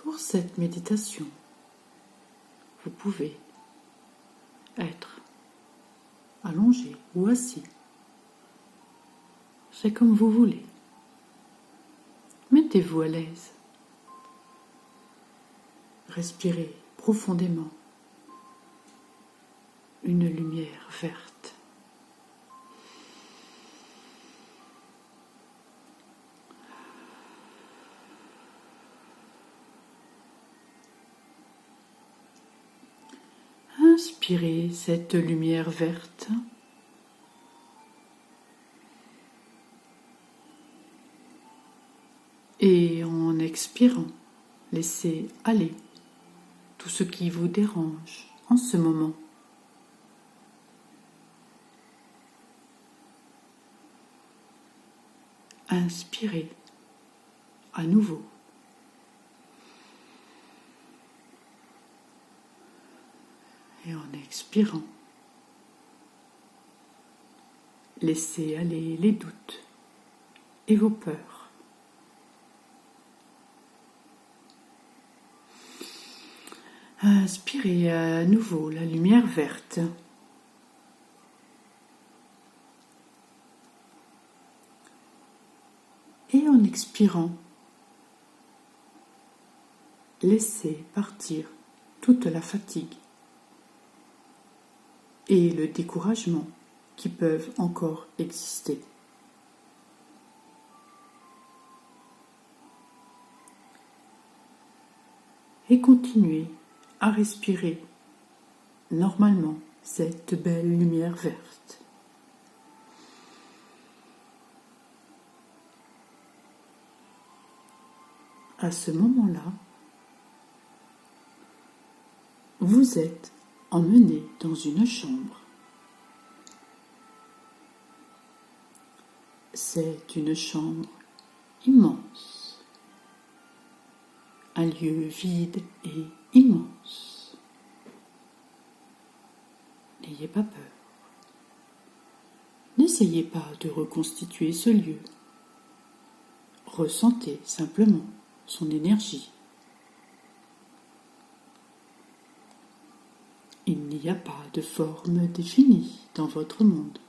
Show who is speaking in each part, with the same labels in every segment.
Speaker 1: Pour cette méditation, vous pouvez être allongé ou assis. C'est comme vous voulez. Mettez-vous à l'aise. Respirez profondément une lumière verte. Inspirez cette lumière verte. Et en expirant, laissez aller tout ce qui vous dérange en ce moment. Inspirez à nouveau. Et en expirant, laissez aller les doutes et vos peurs. Inspirez à nouveau la lumière verte. Et en expirant, laissez partir toute la fatigue et le découragement qui peuvent encore exister. Et continuez à respirer normalement cette belle lumière verte. À ce moment-là, vous êtes emmené dans une chambre. C'est une chambre immense, un lieu vide et immense. N'ayez pas peur. N'essayez pas de reconstituer ce lieu. Ressentez simplement son énergie. Il n'y a pas de forme définie dans votre monde.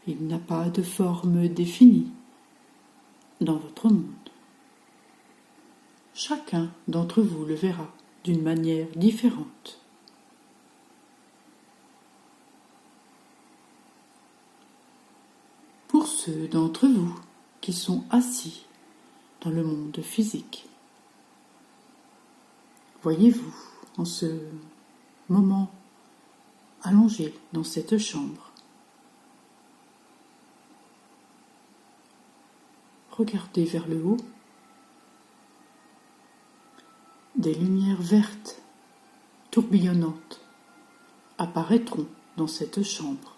Speaker 1: Il n'y a pas de forme définie dans votre monde. Chacun d'entre vous le verra d'une manière différente. Pour ceux d'entre vous qui sont assis dans le monde physique, voyez-vous en ce moment allongé dans cette chambre. Regardez vers le haut. Des lumières vertes, tourbillonnantes, apparaîtront dans cette chambre,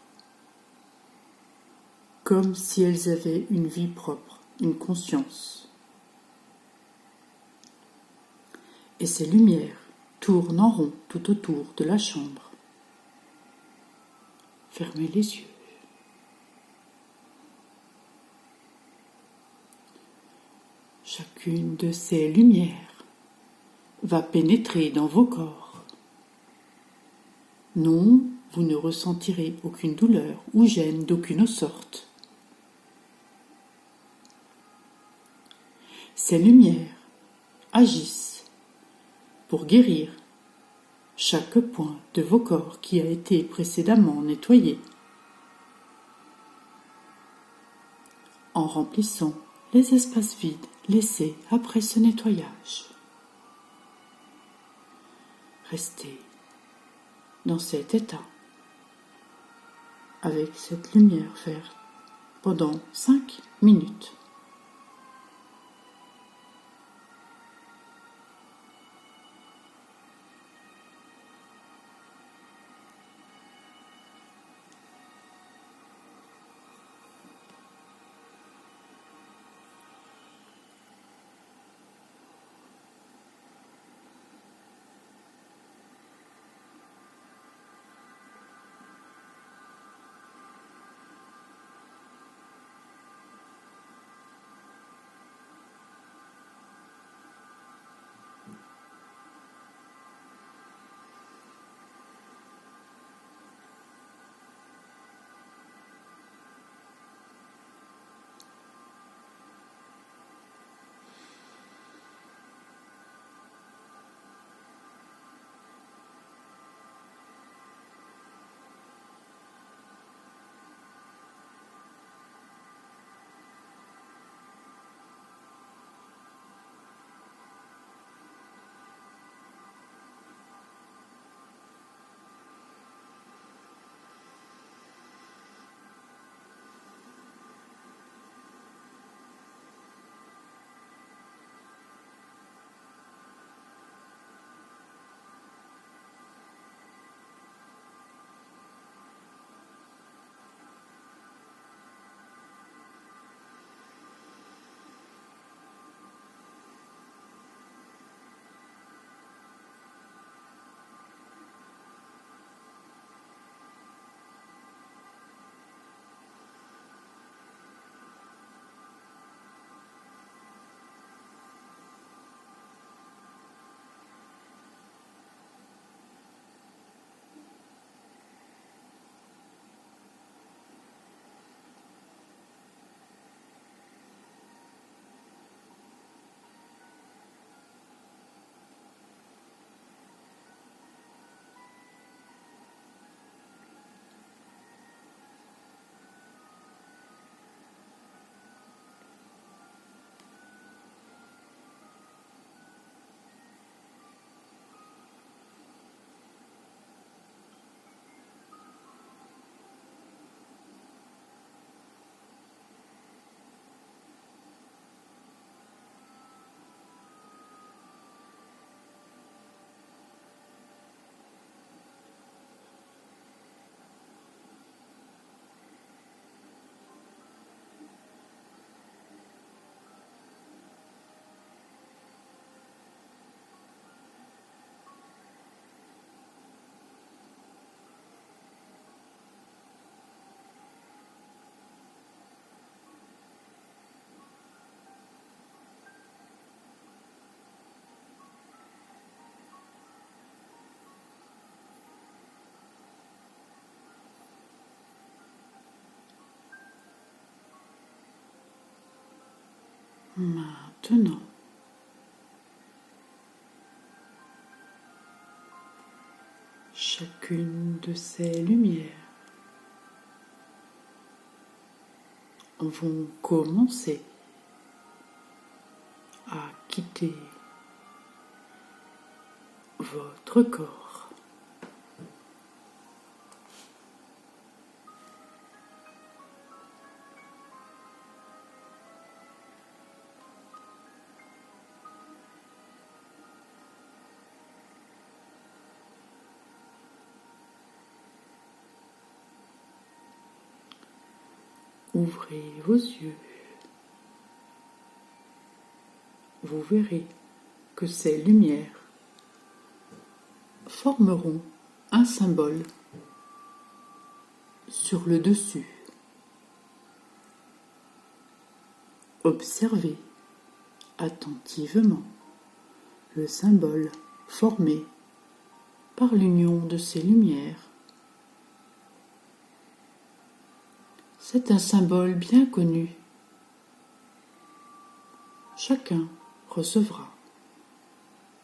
Speaker 1: comme si elles avaient une vie propre, une conscience. Et ces lumières tournent en rond tout autour de la chambre. Fermez les yeux. Chacune de ces lumières va pénétrer dans vos corps. Non, vous ne ressentirez aucune douleur ou gêne d'aucune sorte. Ces lumières agissent pour guérir chaque point de vos corps qui a été précédemment nettoyé, en remplissant les espaces vides laissés après ce nettoyage. Restez dans cet état, avec cette lumière verte, pendant 5 minutes. Maintenant, chacune de ces lumières vont commencer à quitter votre corps. Ouvrez vos yeux. Vous verrez que ces lumières formeront un symbole sur le dessus. Observez attentivement le symbole formé par l'union de ces lumières. C'est un symbole bien connu. Chacun recevra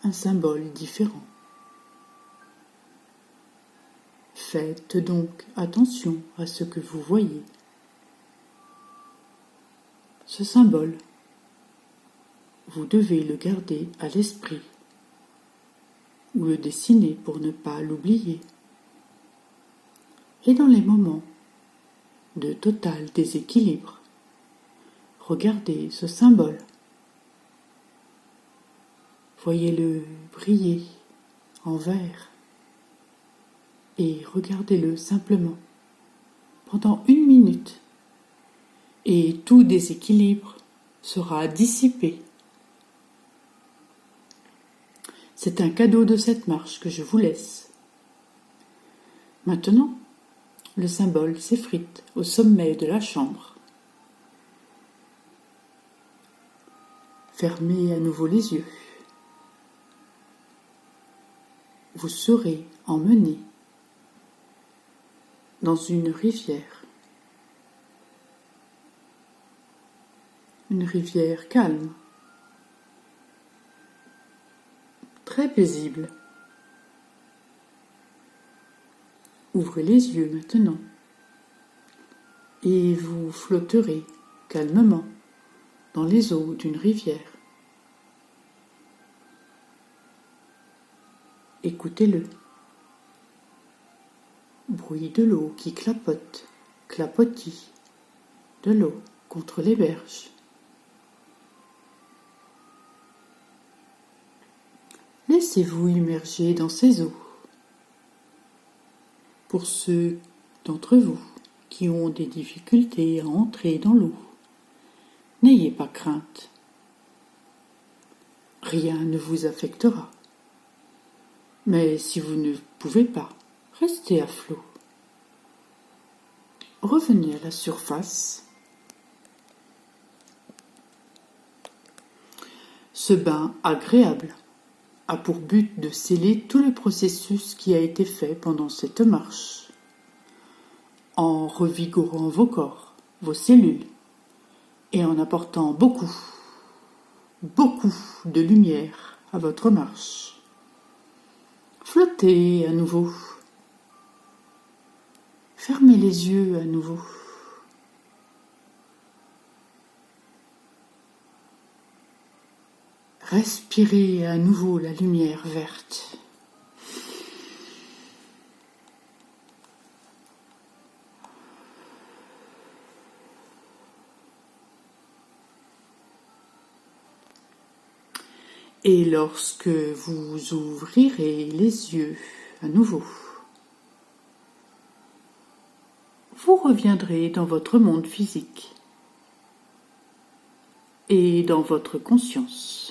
Speaker 1: un symbole différent. Faites donc attention à ce que vous voyez. Ce symbole, vous devez le garder à l'esprit ou le dessiner pour ne pas l'oublier. Et dans les moments de total déséquilibre, regardez ce symbole. Voyez-le briller en vert et regardez-le simplement pendant 1 minute et tout déséquilibre sera dissipé. C'est un cadeau de cette marche que je vous laisse. Maintenant, le symbole s'effrite au sommet de la chambre. Fermez à nouveau les yeux. Vous serez emmené dans une rivière calme, très paisible. Ouvrez les yeux maintenant et vous flotterez calmement dans les eaux d'une rivière. Écoutez-le. Bruit de l'eau qui clapote, clapotis de l'eau contre les berges. Laissez-vous immerger dans ces eaux. Pour ceux d'entre vous qui ont des difficultés à entrer dans l'eau, n'ayez pas crainte. Rien ne vous affectera. Mais si vous ne pouvez pas, restez à flot. Revenez à la surface. Ce bain agréable a pour but de sceller tout le processus qui a été fait pendant cette marche, en revigorant vos corps, vos cellules, et en apportant beaucoup de lumière à votre marche. Flottez à nouveau. Fermez les yeux à nouveau. Respirez à nouveau la lumière verte. Et lorsque vous ouvrirez les yeux à nouveau, vous reviendrez dans votre monde physique et dans votre conscience.